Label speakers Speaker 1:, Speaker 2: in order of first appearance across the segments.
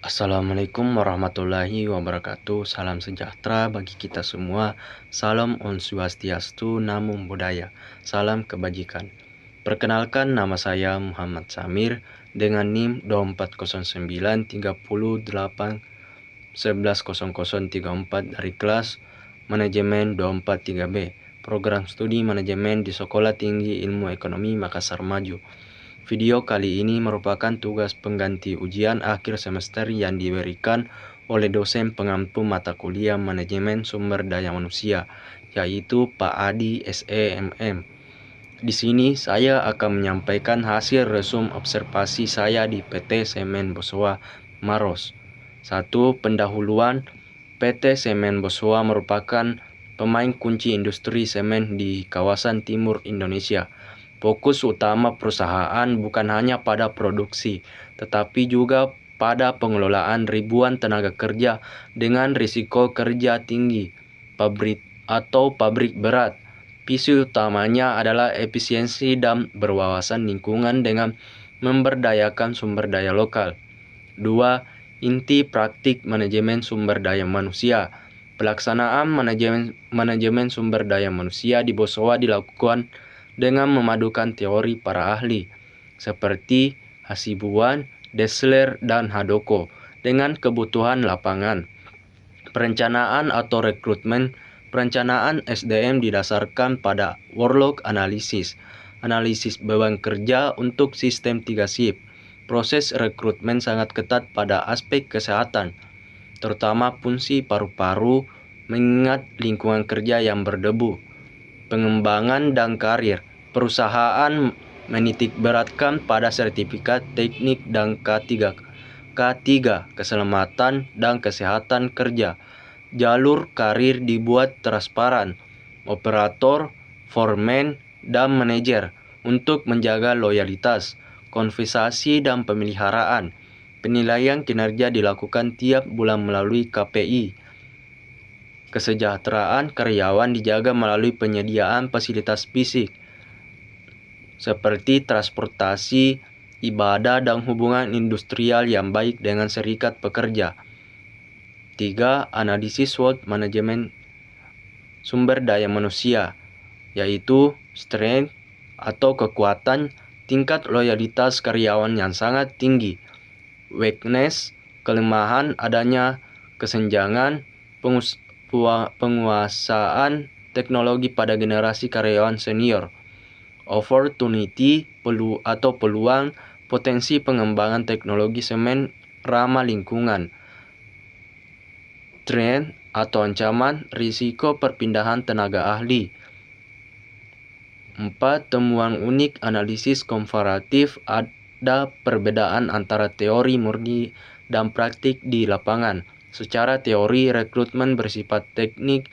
Speaker 1: Assalamualaikum warahmatullahi wabarakatuh. Salam sejahtera bagi kita semua. Salam Om Swastiastu, Namo Buddhaya. Salam kebajikan. Perkenalkan, nama saya Muhammad Samir dengan NIM 240930811034 dari kelas Manajemen 243B, Program Studi Manajemen di Sekolah Tinggi Ilmu Ekonomi Makassar Maju. Video kali ini merupakan tugas pengganti ujian akhir semester yang diberikan oleh dosen pengampu mata kuliah Manajemen Sumber Daya Manusia, yaitu Pak Adi SEMM. Di sini saya akan menyampaikan hasil resum observasi saya di PT Semen Bosowa Maros. 1. Pendahuluan. PT Semen Bosowa merupakan pemain kunci industri semen di kawasan timur Indonesia. Fokus utama perusahaan bukan hanya pada produksi, tetapi juga pada pengelolaan ribuan tenaga kerja dengan risiko kerja tinggi, pabrik berat. Visi utamanya adalah efisiensi dan berwawasan lingkungan dengan memberdayakan sumber daya lokal. 2. Inti praktik manajemen sumber daya manusia. Pelaksanaan manajemen sumber daya manusia di Bosowa dilakukan dengan memadukan teori para ahli seperti Hasibuan, Dessler, dan Hadoko dengan kebutuhan lapangan. Perencanaan atau rekrutmen. Perencanaan SDM didasarkan pada workload analisis beban kerja untuk sistem 3 shift. Proses rekrutmen sangat ketat pada aspek kesehatan, terutama fungsi paru-paru, mengingat lingkungan kerja yang berdebu. Pengembangan dan karir. Perusahaan menitik beratkan pada sertifikat teknik dan K3, keselamatan dan kesehatan kerja. Jalur karir dibuat transparan. Operator, foreman, dan manajer untuk menjaga loyalitas, konversasi, dan pemeliharaan. Penilaian kinerja dilakukan tiap bulan melalui KPI. Kesejahteraan karyawan dijaga melalui penyediaan fasilitas fisik seperti transportasi, ibadah, dan hubungan industrial yang baik dengan serikat pekerja. 3. Analisis SWOT manajemen sumber daya manusia, yaitu strength atau kekuatan, tingkat loyalitas karyawan yang sangat tinggi, weakness, kelemahan, adanya kesenjangan, penguasaan teknologi pada generasi karyawan senior, opportunity atau peluang, potensi pengembangan teknologi semen ramah lingkungan, trend atau ancaman, risiko perpindahan tenaga ahli. 4. Temuan unik analisis komparatif. Ada perbedaan antara teori murni dan praktik di lapangan. Secara teori, rekrutmen bersifat teknik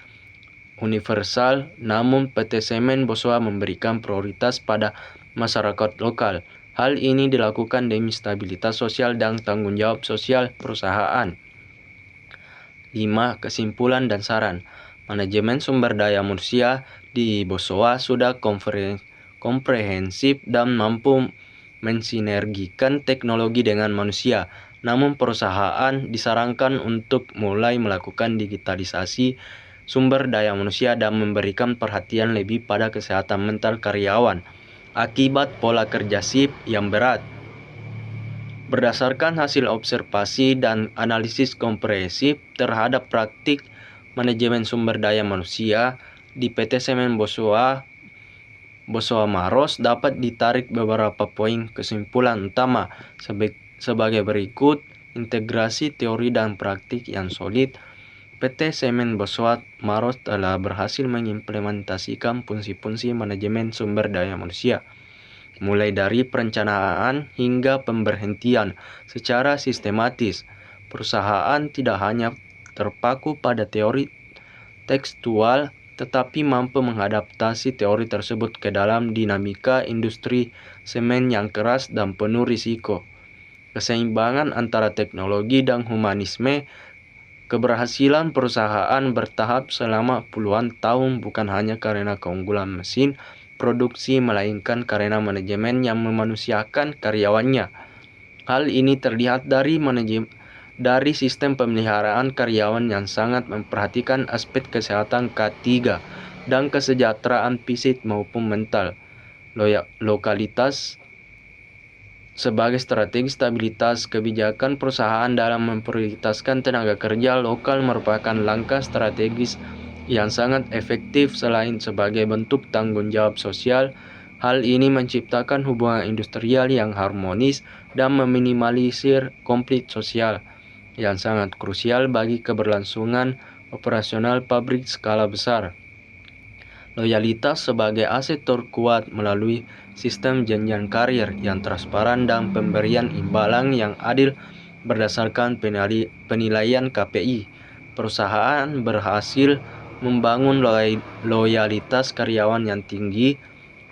Speaker 1: universal, namun PT Semen Bosowa memberikan prioritas pada masyarakat lokal. Hal ini dilakukan demi stabilitas sosial dan tanggung jawab sosial perusahaan. 5. Kesimpulan dan saran. Manajemen sumber daya manusia di Bosowa sudah komprehensif dan mampu mensinergikan teknologi dengan manusia. Namun perusahaan disarankan untuk mulai melakukan digitalisasi sumber daya manusia dan memberikan perhatian lebih pada kesehatan mental karyawan akibat pola kerja shift yang berat. Berdasarkan hasil observasi dan analisis komprehensif terhadap praktik manajemen sumber daya manusia di PT Semen Bosowa Maros, dapat ditarik beberapa poin kesimpulan utama sebagai berikut. Integrasi teori dan praktik yang solid. PT Semen Bosowa Maros telah berhasil mengimplementasikan fungsi-fungsi manajemen sumber daya manusia, mulai dari perencanaan hingga pemberhentian secara sistematis. Perusahaan tidak hanya terpaku pada teori tekstual, tetapi mampu mengadaptasi teori tersebut ke dalam dinamika industri semen yang keras dan penuh risiko. Keseimbangan antara teknologi dan humanisme. Keberhasilan perusahaan bertahap selama puluhan tahun bukan hanya karena keunggulan mesin produksi, melainkan karena manajemen yang memanusiakan karyawannya. Hal ini terlihat dari dari sistem pemeliharaan karyawan yang sangat memperhatikan aspek kesehatan K3 dan kesejahteraan fisik maupun mental. Lokalitas sebagai strategi stabilitas kebijakan perusahaan dalam memprioritaskan tenaga kerja lokal merupakan langkah strategis yang sangat efektif. Selain sebagai bentuk tanggung jawab sosial, hal ini menciptakan hubungan industrial yang harmonis dan meminimalisir konflik sosial yang sangat krusial bagi keberlangsungan operasional pabrik skala besar. Loyalitas sebagai aset terkuat melalui sistem jenjang karir yang transparan dan pemberian imbalan yang adil berdasarkan penilaian KPI. Perusahaan berhasil membangun loyalitas karyawan yang tinggi.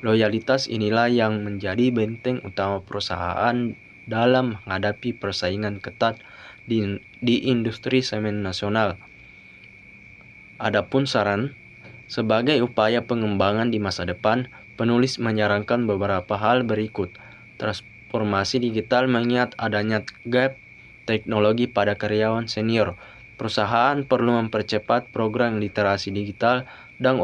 Speaker 1: Loyalitas inilah yang menjadi benteng utama perusahaan dalam menghadapi persaingan ketat di industri semen nasional. Adapun saran sebagai upaya pengembangan di masa depan, penulis menyarankan beberapa hal berikut. Transformasi digital mengingat adanya gap teknologi pada karyawan senior. Perusahaan perlu mempercepat program literasi digital dan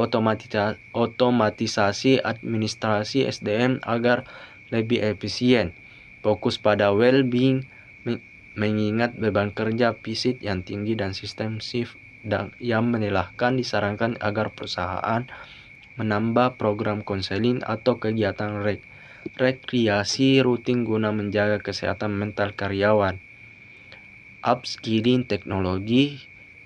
Speaker 1: otomatisasi administrasi SDM agar lebih efisien. Fokus pada well-being mengingat beban kerja fisik yang tinggi dan sistem shift yang melelahkan. Disarankan agar perusahaan menambah program konseling atau kegiatan rekreasi rutin guna menjaga kesehatan mental karyawan. Upskilling teknologi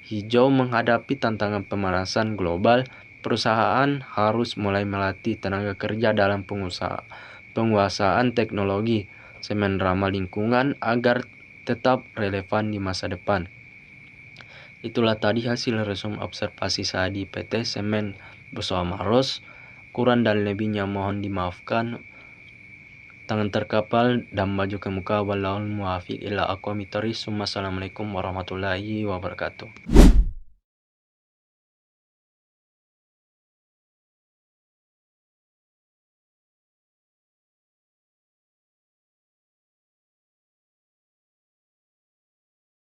Speaker 1: hijau menghadapi tantangan pemanasan global. Perusahaan harus mulai melatih tenaga kerja dalam penguasaan teknologi semen ramah lingkungan agar tetap relevan di masa depan. Itulah tadi hasil resum observasi saya di PT Semen Besoa Maros. Kurang dan lebihnya mohon dimaafkan. Tangan terkapal dan maju ke muka. Wallahul muwaffiq ila aqwamit thoriq. Assalamualaikum warahmatullahi wabarakatuh.